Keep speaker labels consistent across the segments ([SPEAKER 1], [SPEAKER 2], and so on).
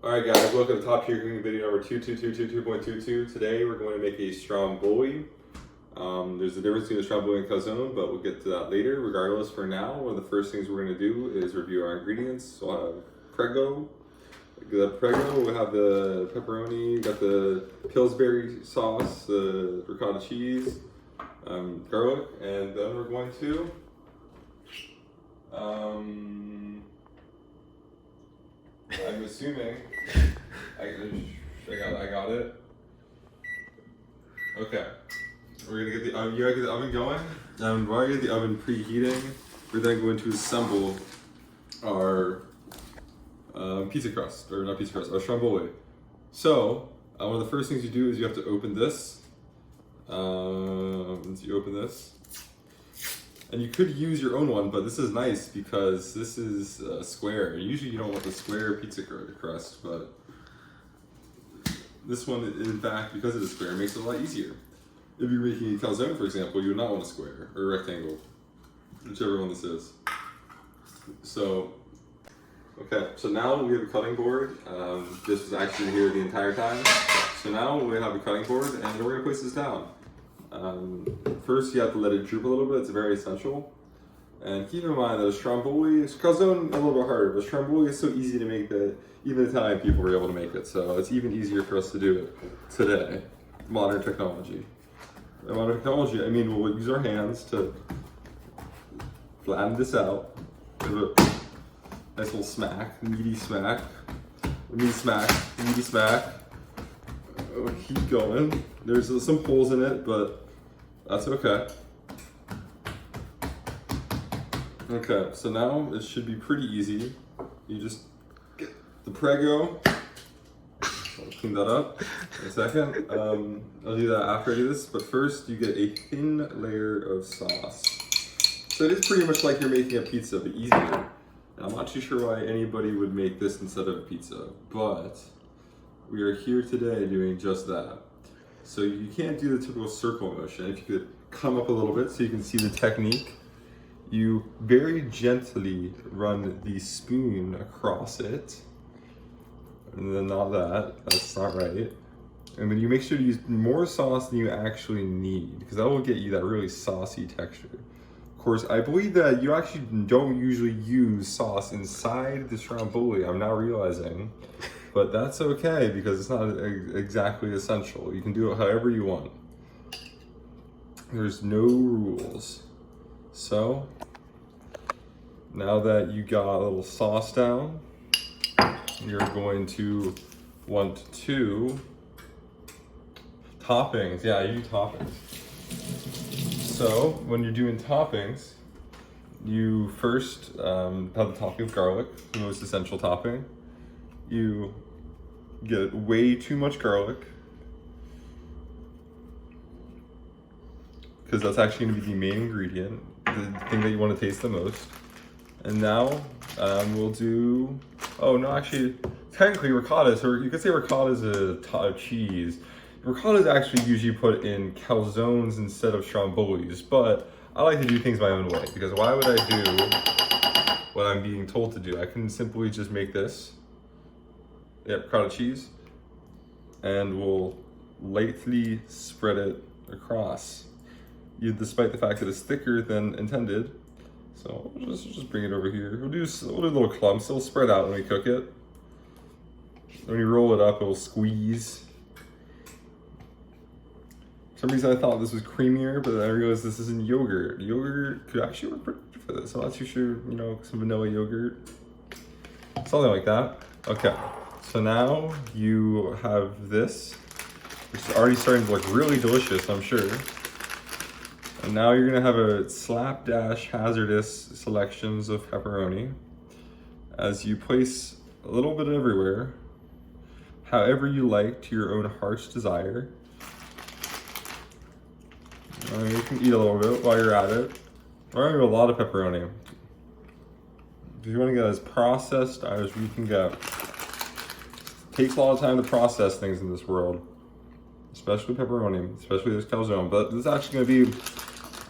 [SPEAKER 1] Alright guys, welcome to Top Tier Cooking video number 2222.22. Today we're going to make a stromboli. There's a difference between a stromboli and calzone, but we'll get to that later. Regardless, for now, one of the first things we're going to do is review our ingredients. So we'll have Prego. We'll have the pepperoni, we got the Pillsbury sauce, the ricotta cheese, garlic, and then we're going to I'm assuming I got it. Okay, we're gonna get the oven. You gotta get the oven going. While you get the oven preheating, we're then going to assemble our pizza crust, or not pizza crust, our stromboli. So one of the first things you do is you have to open this. Once you open this. And you could use your own one, but this is nice because this is square. Usually you don't want the square pizza crust, but this one, in fact, because it is square, makes it a lot easier. If you're making a calzone, for example, you would not want a square or a rectangle, whichever one this is. So, okay, so now we have a cutting board. This was actually here the entire time. So now we have a cutting board, and we're gonna place this down. First, you have to let it droop a little bit. It's very essential. And keep in mind that a stromboli, calzone a little bit harder, but stromboli is so easy to make that even Italian people were able to make it. So it's even easier for us to do it today. Modern technology. And modern technology, I mean, we'll use our hands to flatten this out. Give it a nice little smack, meaty smack. Meaty smack, meaty smack. We'll keep going. There's some holes in it, but that's okay. Okay, so now it should be pretty easy. You just get the Prego. I'll clean that up in a second. I'll do that after I do this, but first you get a thin layer of sauce. So it is pretty much like you're making a pizza, but easier. And I'm not too sure why anybody would make this instead of a pizza, but we are here today doing just that. So you can't do the typical circle motion. If you could come up a little bit so you can see the technique, you very gently run the spoon across it. And then not that, that's not right. And then you make sure to use more sauce than you actually need, because that will get you that really saucy texture. Of course, I believe that you actually don't usually use sauce inside the stromboli, I'm now realizing. But that's okay because it's not exactly essential. You can do it however you want. There's no rules. So, now that you got a little sauce down, you're going to want to toppings. Yeah, you do toppings. So, when you're doing toppings, you first have the topping of garlic, the most essential topping. You get way too much garlic because that's actually going to be the main ingredient, the thing that you want to taste the most. And now we'll do, oh no, actually technically ricotta, so you could say ricotta is a cheese. Ricotta is actually usually put in calzones instead of strombolis, but I like to do things my own way, because why would I do what I'm being told to do? I can simply just make this. Yep, ricotta cheese, and we'll lightly spread it across. Despite the fact that it's thicker than intended, so we'll just bring it over here. We'll do little clumps. It'll spread out when we cook it. When you roll it up, it'll squeeze. For some reason, I thought this was creamier, but then I realized this isn't yogurt. Yogurt could actually work pretty good for this. I'm not too sure, some vanilla yogurt, something like that. Okay. So now you have this, which is already starting to look really delicious, I'm sure. And now you're gonna have a slapdash hazardous selections of pepperoni as you place a little bit everywhere, however you like, to your own heart's desire. You can eat a little bit while you're at it. We're gonna do a lot of pepperoni. If you wanna get as processed as you can get. Takes a lot of time to process things in this world, especially pepperoni, especially this calzone. But this is actually going to be,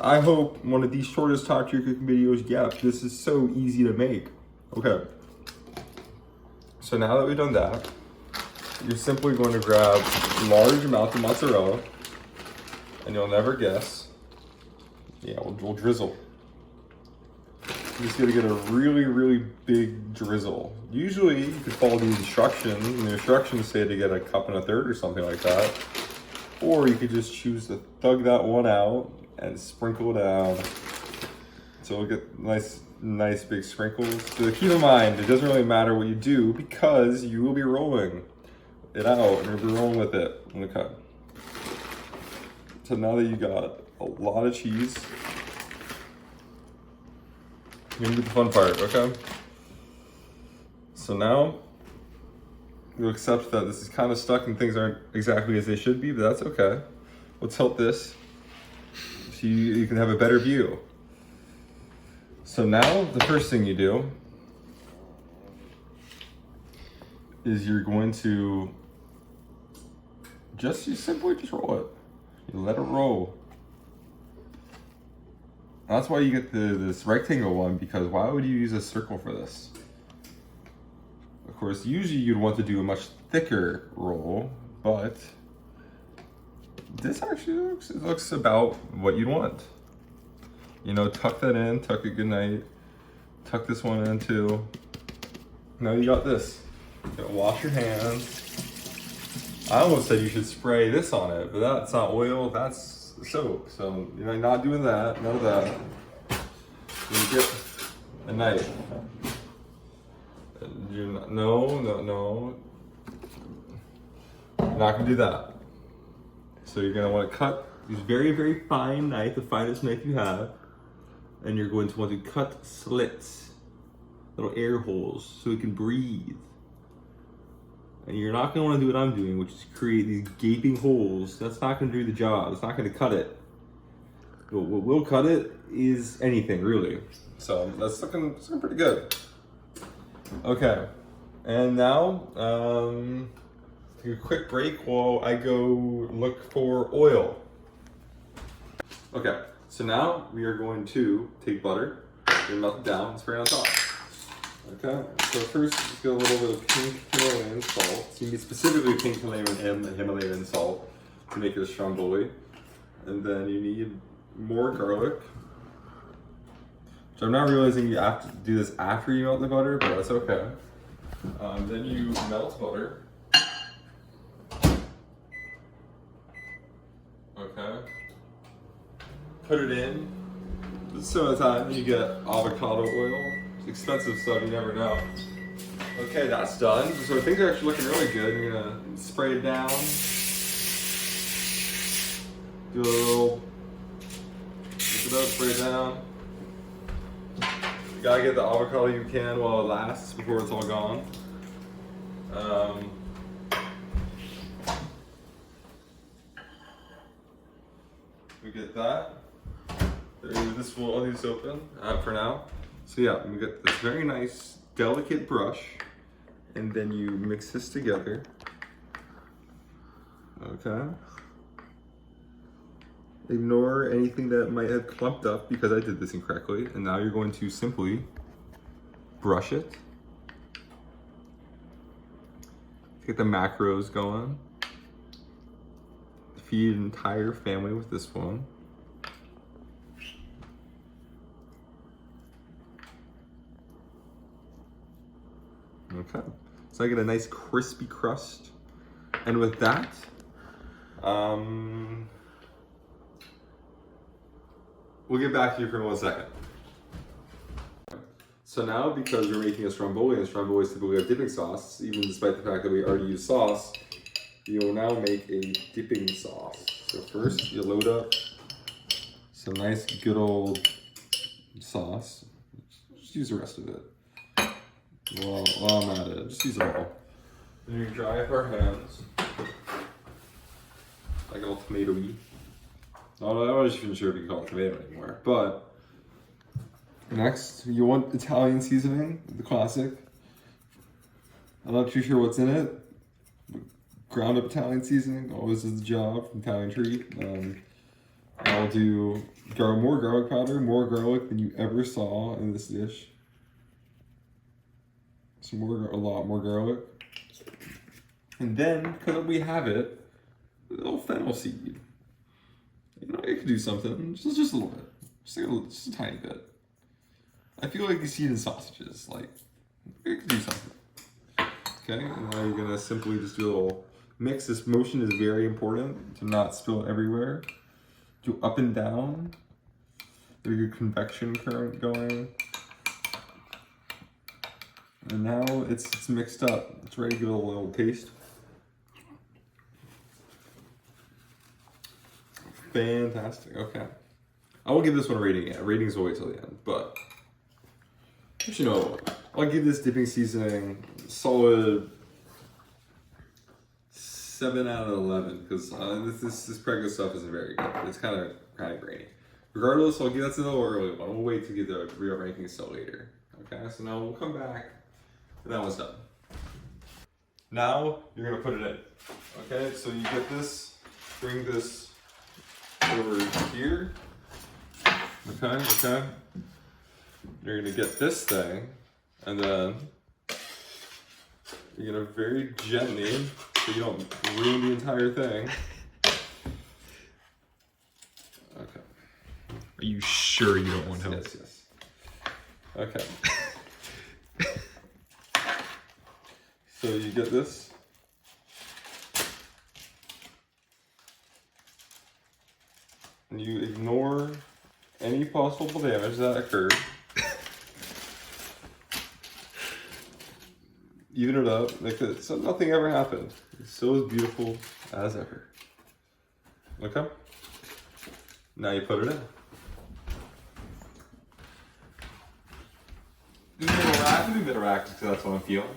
[SPEAKER 1] I hope, one of the shortest Top Tier Cooking videos yet. This is so easy to make. Okay, so now that we've done that, you're simply going to grab large amounts of mozzarella, and you'll never guess. Yeah, we'll drizzle. You just gotta get a really, really big drizzle. Usually you could follow the instructions, and the instructions say to get a cup and a third or something like that. Or you could just choose to thug that one out and sprinkle down. So we'll get nice big sprinkles. So keep in mind, it doesn't really matter what you do because you will be rolling it out and you'll be rolling with it in the cup. So now that you got a lot of cheese, you're gonna do the fun part, okay? So now, you'll accept that this is kind of stuck and things aren't exactly as they should be, but that's okay. We'll tilt this so you can have a better view. So now, the first thing you do is you're going to you simply just roll it. You let it roll. That's why you get this rectangle one, because why would you use a circle for this? Of course, usually you'd want to do a much thicker roll, but this actually looks about what you'd want. You know, tuck that in, tuck it goodnight, tuck this one in too. Now you got this. You gotta wash your hands. I almost said you should spray this on it, but that's not oil, that's soap. So you're not doing that, none of that. You get a knife. You're not, no. You're not gonna do that. So you're gonna want to cut these very, very fine knife, the finest knife you have, and you're going to want to cut slits, little air holes, so it can breathe. And you're not gonna wanna do what I'm doing, which is create these gaping holes. That's not gonna do the job. It's not gonna cut it. What will cut it is anything, really. So that's looking pretty good. Okay, and now, take a quick break while I go look for oil. Okay, so now we are going to take butter, and melt it down and spray it on top. Okay, so first let's get a little bit of pink Himalayan salt. So you need specifically pink Himalayan salt to make it a stromboli. And then you need more garlic. So I'm not realizing you have to do this after you melt the butter, but that's okay. Then you melt butter. Okay. Put it in. Some of the time you get avocado oil. Expensive stuff, you never know. Okay, that's done. So things are actually looking really good. You're gonna spray it down. Do a little, mix it up, spray it down. You gotta get the avocado you can while it lasts before it's all gone. We get that. This will, I'll leave this open for now. So yeah, we get this very nice, delicate brush, and then you mix this together. Okay. Ignore anything that might have clumped up because I did this incorrectly. And now you're going to simply brush it. Get the macros going. Feed an entire family with this one. Okay, so I get a nice crispy crust. And with that, we'll get back to you for 1 second. So now, because we're making a stromboli, and strombolis typically have dipping sauce, even despite the fact that we already use sauce, you will now make a dipping sauce. So first, you load up some nice good old sauce. Just use the rest of it. While I'm at it, just use it all. Then you dry up our hands. Like a little tomato-y. Oh, I wasn't even sure if you can call it tomato anymore. But next, you want Italian seasoning, the classic. I'm not too sure what's in it. Ground up Italian seasoning always does the job from Italian Treat. I'll do more garlic powder, more garlic than you ever saw in this dish. A lot more garlic. And then, because we have it, a little fennel seed. You know, it could do something. Just a little bit. Just a tiny bit. I feel like you see it in sausages. Like, it could do something. Okay, and now you're gonna simply just do a little mix. This motion is very important to not spill it everywhere. Do up and down. There's your convection current going. And now it's mixed up. It's ready to give it a little taste. Fantastic. Okay. I will give this one a rating. Yeah, rating's always till the end, but you know, I'll give this dipping seasoning solid 7 out of 11 because this Prego stuff isn't very good. It's kind of grainy. Regardless, I'll give that to the early one. We'll wait to get the real rankings till later. Okay, so now we'll come back and that one's done. Now you're gonna put it in. Okay, so you get this, bring this over here. Okay. You're gonna get this thing, and then you're gonna very gently, so you don't ruin the entire thing. Okay.
[SPEAKER 2] Are you sure you don't want help?
[SPEAKER 1] Yes. Okay. So you get this. And you ignore any possible damage that occurred. Even it up, like that, so nothing ever happened. It's still as beautiful as ever. Okay? Now you put it in. Do a little rack, do a bit of rack because that's what I'm feeling.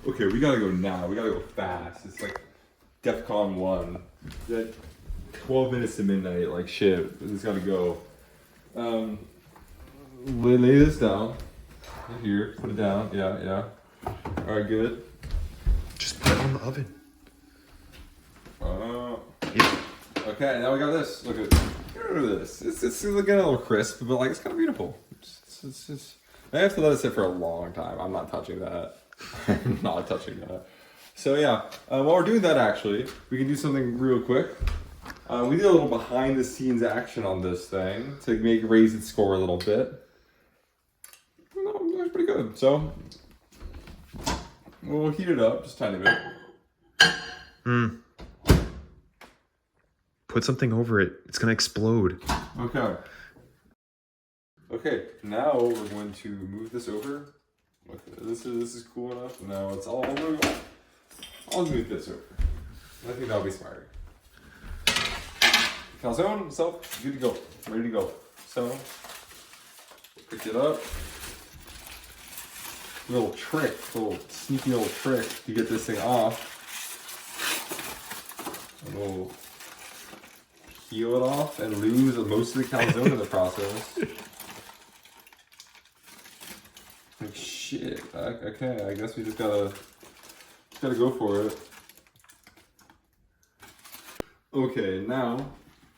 [SPEAKER 1] Okay, we gotta go now. We gotta go fast. It's like DEFCON 1. That 12 minutes to midnight, like shit. It's gotta go. Lay this down. Here, put it down. Yeah. Alright, good.
[SPEAKER 2] Just put it on the oven.
[SPEAKER 1] Yeah. Okay, now we got this. Look at this. It's looking a little crisp, but like it's kind of beautiful. I have to let it sit for a long time. I'm not touching that. I'm not touching that. So yeah, while we're doing that, actually, we can do something real quick. We did a little behind the scenes action on this thing to raise its score a little bit. No, that's pretty good. So we'll heat it up just a tiny bit.
[SPEAKER 2] Put something over it. It's gonna explode.
[SPEAKER 1] Okay. Okay, now we're going to move this over. Okay, this is cool enough. Now it's all over. I'll move this over. I think that'll be smarter. Calzone itself, good to go. Ready to go. So, pick it up. Little sneaky little trick to get this thing off. And we'll peel it off and lose most of the calzone in the process. Like shit. Okay, I guess we just gotta go for it. Okay, now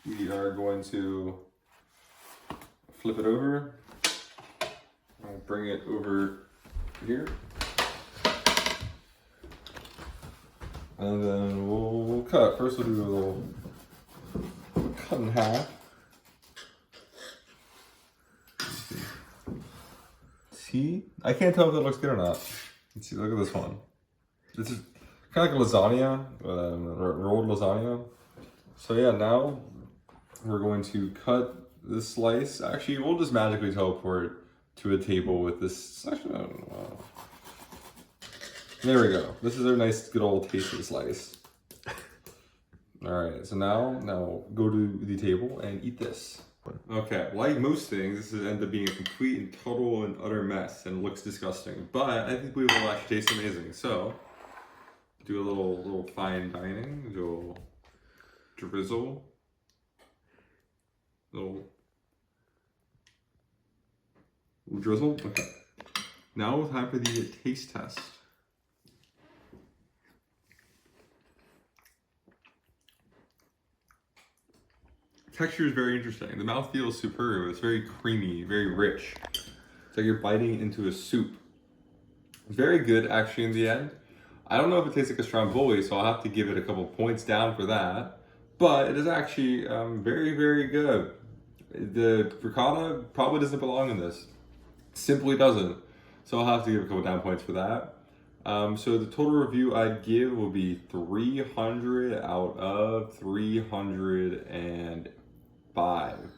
[SPEAKER 1] we are going to flip it over. I'll bring it over here. And then we'll cut. First we'll do a little cut in half. See? I can't tell if that looks good or not. Let's see, look at this one. This is kind of like a lasagna, rolled lasagna. So yeah, now we're going to cut this slice. Actually, we'll just magically teleport to a table with this. Actually, I don't know. There we go. This is our nice, good old tasty slice. All right, so now go to the table and eat this. Okay, like most things, this has ended up being a complete and total and utter mess and looks disgusting. But I think we will actually taste amazing. So, do a little fine dining, do a little drizzle, little drizzle. Okay. Now time for the taste test. Texture is very interesting. The mouthfeel is superb. It's very creamy, very rich. It's like you're biting into a soup. It's very good, actually, in the end. I don't know if it tastes like a stromboli, so I'll have to give it a couple points down for that. But it is actually very, very good. The ricotta probably doesn't belong in this. Simply doesn't. So I'll have to give a couple down points for that. So the total review I'd give will be 300 out of 305.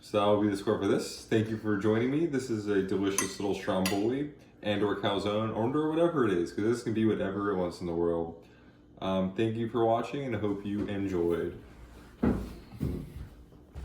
[SPEAKER 1] So that will be the score for this. Thank you for joining me. This is a delicious little stromboli and or calzone or whatever it is, because this can be whatever it wants in the world. Thank you for watching and I hope you enjoyed.